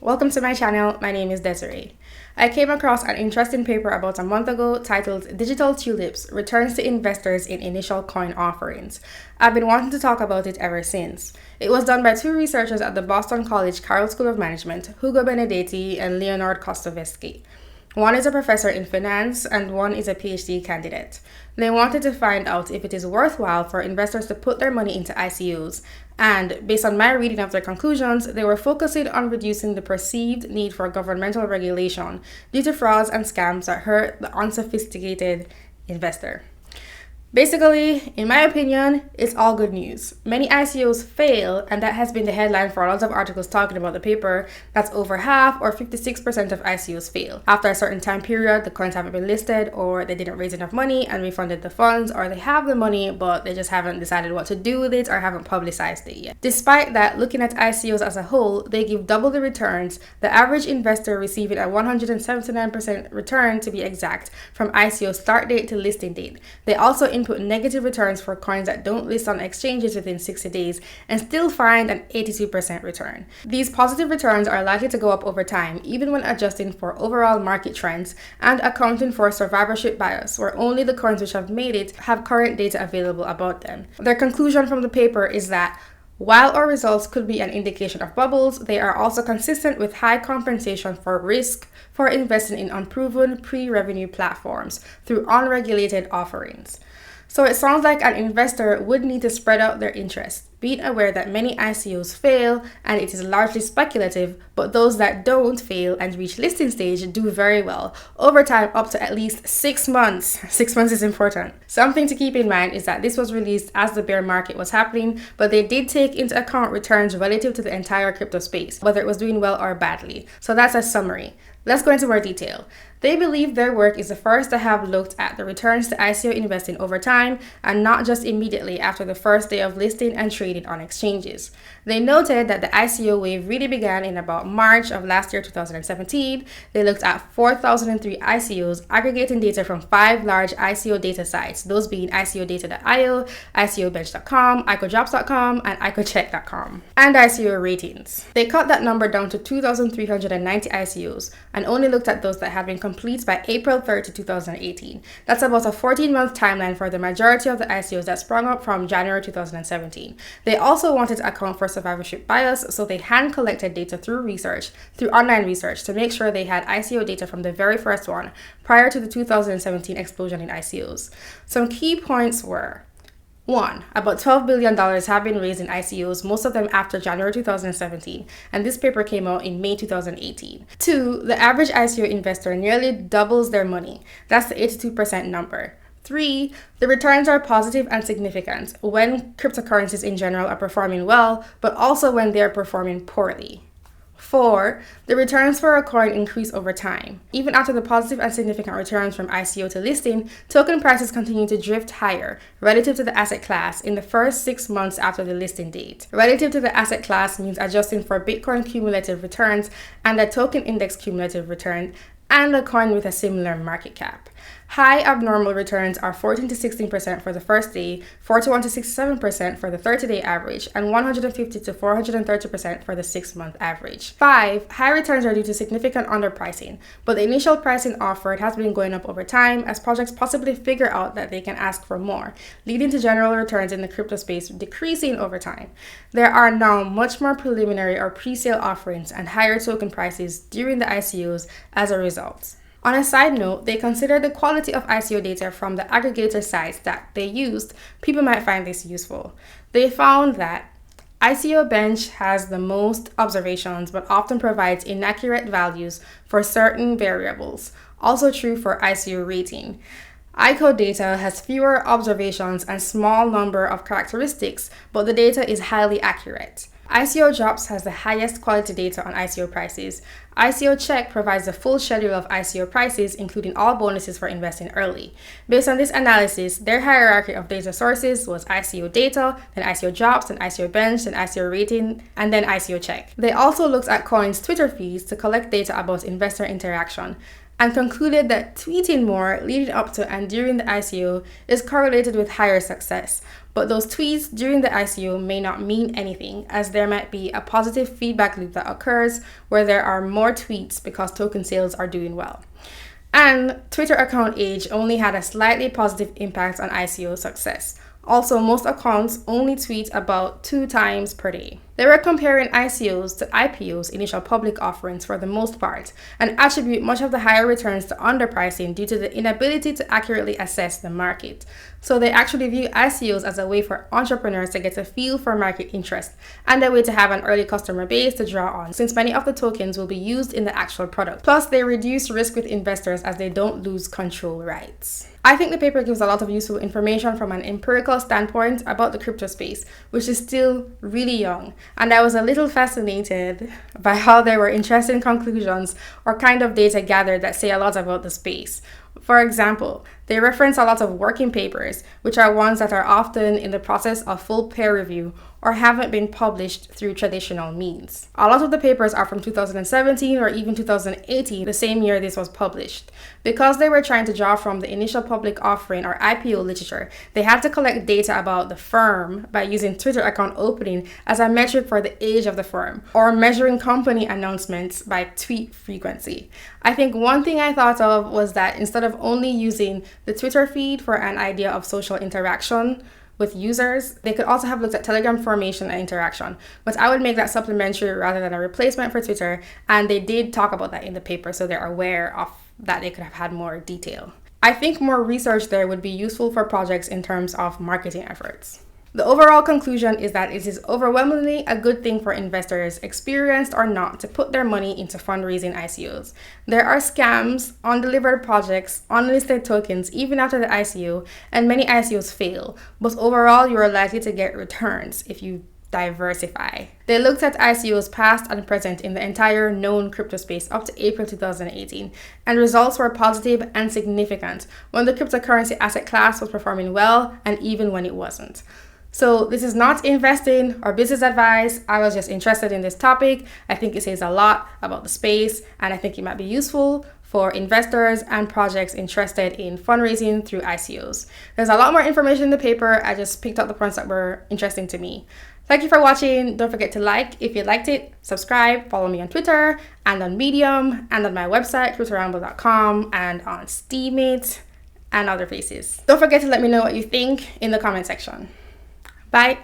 Welcome to my channel. My name is Desiree. I came across an interesting paper about a month ago titled Digital Tulips Returns to Investors in Initial Coin Offerings. I've been wanting to talk about it ever since. It was done by two researchers at the Boston College Carroll School of Management, Hugo Benedetti and Leonard Kostovetsky. One is a professor in finance and one is a PhD candidate. They wanted to find out if it is worthwhile for investors to put their money into ICOs, and based on my reading of their conclusions, they were focusing on reducing the perceived need for governmental regulation due to frauds and scams that hurt the unsophisticated investor. Basically, in my opinion, it's all good news. Many ICOs fail, and that has been the headline for a lot of articles talking about the paper. That's over half, or 56% of ICOs fail. After a certain time period, the coins haven't been listed, or they didn't raise enough money and refunded the funds, or they have the money, but they just haven't decided what to do with it or haven't publicized it yet. Despite that, looking at ICOs as a whole, they give double the returns, the average investor receiving a 179% return to be exact, from ICO start date to listing date. They also input negative returns for coins that don't list on exchanges within 60 days and still find an 82% return. These positive returns are likely to go up over time, even when adjusting for overall market trends and accounting for survivorship bias, where only the coins which have made it have current data available about them. Their conclusion from the paper is that while our results could be an indication of bubbles, they are also consistent with high compensation for risk for investing in unproven pre-revenue platforms through unregulated offerings. So it sounds like an investor would need to spread out their interest, being aware that many ICOs fail and it is largely speculative, but those that don't fail and reach listing stage do very well, over time up to at least 6 months. 6 months is important. Something to keep in mind is that this was released as the bear market was happening, but they did take into account returns relative to the entire crypto space, whether it was doing well or badly. So that's a summary. Let's go into more detail. They believe their work is the first to have looked at the returns to ICO investing over time and not just immediately after the first day of listing and trading on exchanges. They noted that the ICO wave really began in about March of last year, 2017. They looked at 4,003 ICOs, aggregating data from 5 large ICO data sites, those being ICOdata.io, ICObench.com, ICOjobs.com, and ICOcheck.com, and ICO ratings. They cut that number down to 2,390 ICOs and only looked at those that had been complete by April 30, 2018. That's about a 14-month timeline for the majority of the ICOs that sprung up from January 2017. They also wanted to account for survivorship bias, so they hand-collected data through online research, to make sure they had ICO data from the very first one prior to the 2017 explosion in ICOs. Some key points were: 1. About $12 billion have been raised in ICOs, most of them after January 2017, and this paper came out in May 2018. 2. The average ICO investor nearly doubles their money. That's the 82% number. 3. The returns are positive and significant when cryptocurrencies in general are performing well, but also when they are performing poorly. 4. The returns for a coin increase over time. Even after the positive and significant returns from ICO to listing, token prices continue to drift higher relative to the asset class in the first 6 months after the listing date. Relative to the asset class means adjusting for Bitcoin cumulative returns and the token index cumulative return and a coin with a similar market cap. High abnormal returns are 14 to 16% for the first day, 41 to 67% for the 30-day average, and 150 to 430% for the 6-month average. 5. High returns are due to significant underpricing, but the initial pricing offered has been going up over time as projects possibly figure out that they can ask for more, leading to general returns in the crypto space decreasing over time. There are now much more preliminary or pre-sale offerings and higher token prices during the ICOs as a result. On a side note, they consider the quality of ICO data from the aggregator sites that they used. People might find this useful. They found that ICO Bench has the most observations but often provides inaccurate values for certain variables. Also true for ICO rating. ICO data has fewer observations and small number of characteristics, but the data is highly accurate. ICOjobs has the highest quality data on ICO prices. ICOcheck provides the full schedule of ICO prices, including all bonuses for investing early. Based on this analysis, their hierarchy of data sources was ICO data, then ICOjobs, then ICO Bench, then ICO rating, and then ICOcheck. They also looked at coins' Twitter feeds to collect data about investor interaction. and concluded that tweeting more leading up to and during the ICO is correlated with higher success. But those tweets during the ICO may not mean anything, as there might be a positive feedback loop that occurs where there are more tweets because token sales are doing well. And Twitter account age only had a slightly positive impact on ICO success. Also, most accounts only tweet about 2 times per day. They were comparing ICOs to IPOs, initial public offerings, for the most part, and attribute much of the higher returns to underpricing due to the inability to accurately assess the market. So they actually view ICOs as a way for entrepreneurs to get a feel for market interest and a way to have an early customer base to draw on, since many of the tokens will be used in the actual product. Plus, they reduce risk with investors as they don't lose control rights. I think the paper gives a lot of useful information from an empirical standpoint about the crypto space, which is still really young, and I was a little fascinated by how there were interesting conclusions or kind of data gathered that say a lot about the space. For example, they reference a lot of working papers, which are ones that are often in the process of full peer review or haven't been published through traditional means. A lot of the papers are from 2017 or even 2018, the same year this was published. Because they were trying to draw from the initial public offering or IPO literature, they had to collect data about the firm by using Twitter account opening as a metric for the age of the firm, or measuring company announcements by tweet frequency. I think one thing I thought of was that instead of only using the Twitter feed for an idea of social interaction with users, they could also have looked at Telegram formation and interaction, but I would make that supplementary rather than a replacement for Twitter, and they did talk about that in the paper, so they're aware of that. They could have had more detail. I think more research there would be useful for projects in terms of marketing efforts. The overall conclusion is that it is overwhelmingly a good thing for investors, experienced or not, to put their money into fundraising ICOs. There are scams, undelivered projects, unlisted tokens even after the ICO, and many ICOs fail, but overall you are likely to get returns if you diversify. They looked at ICOs past and present in the entire known crypto space up to April 2018, and results were positive and significant when the cryptocurrency asset class was performing well and even when it wasn't. So this is not investing or business advice. I was just interested in this topic. I think it says a lot about the space, and I think it might be useful for investors and projects interested in fundraising through ICOs. There's a lot more information in the paper. I just picked out the points that were interesting to me. Thank you for watching. Don't forget to like if you liked it, subscribe, follow me on Twitter and on Medium and on my website, cryptoramble.com, and on Steemit and other places. Don't forget to let me know what you think in the comment section. Bye.